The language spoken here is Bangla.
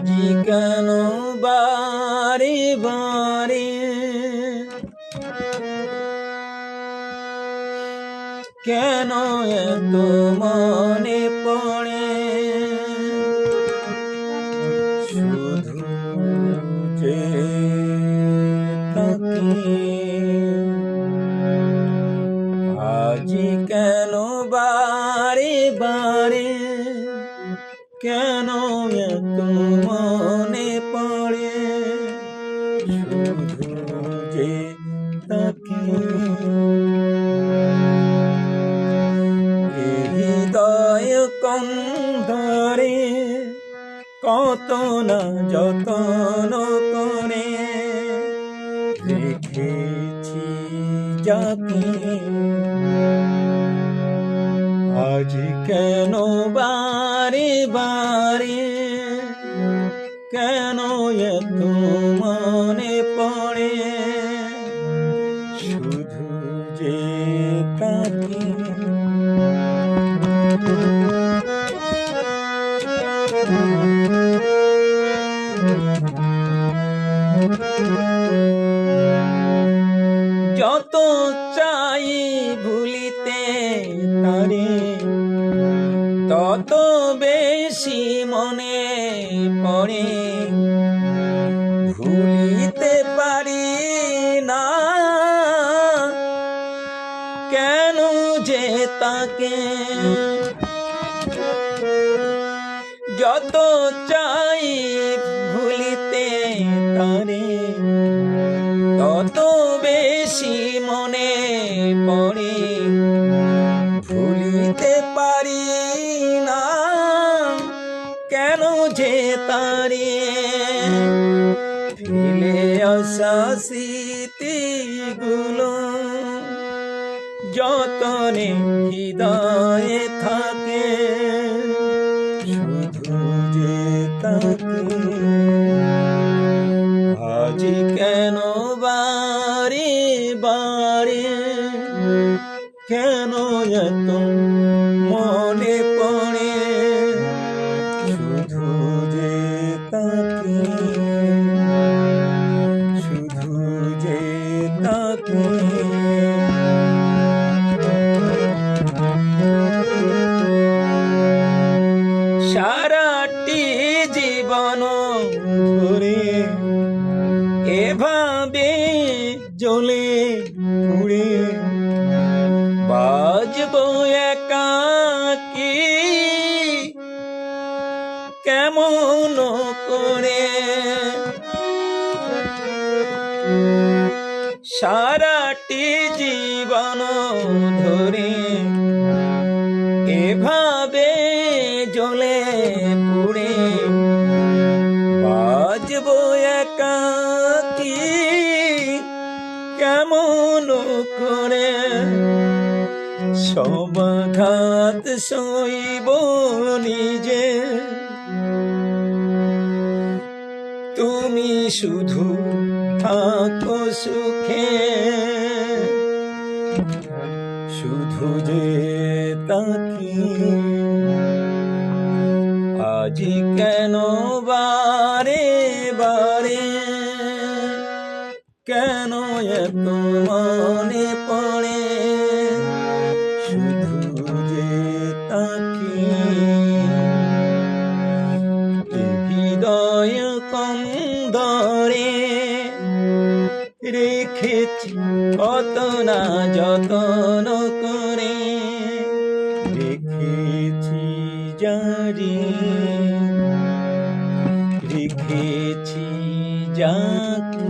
আজি কেন বারে বারে কেন এত মনে পড়ে শুধু যে তাকে আজি কেন বারে বারে কেন এত মনে পড়ে শুধু যে তাকে হৃদয় কন্ধরে কত না যতন করে রেখেছি যাকে আজ কেন বারে বারে কেন এত মনে পড়ে শুধু যে তাকে যত চাই ভুলিতে তারে তত বেশি মনে পড়ে ভুলিতে পারি না কেন যে তাকে যত চাই ভুলিতে তারে তত বেশি মনে পড়ে ভুলিতে পারি না কেন যে তারে ফেলে আসা স্মৃতিগুলো যতনে হৃদয়ে থাকে শুধু যে তাকে আজ কেন বারে বারে কেন এত মনে পড়ে শুধু যে তাকে শুধু যে তাকে সারাটি জীবন ধরে এভাবে জ্বলে পুড়ে বাজবো একাকী কেমন করে সারাটি জীবন ধরে এভাবে জ্বলে পুড়ে বাজবো একাকী কেমন করে সবাঘাত সইব নিজে তুমি শুধু থাকো সুখে শুধু যে তাকে আজি কেন বারে বারে কেন এত মনে পড়ে শুধু যে তাকে হৃদয় কন্দরে রেখেছি কত না যতন করে রেখেছি জারি রেখেছি যাকে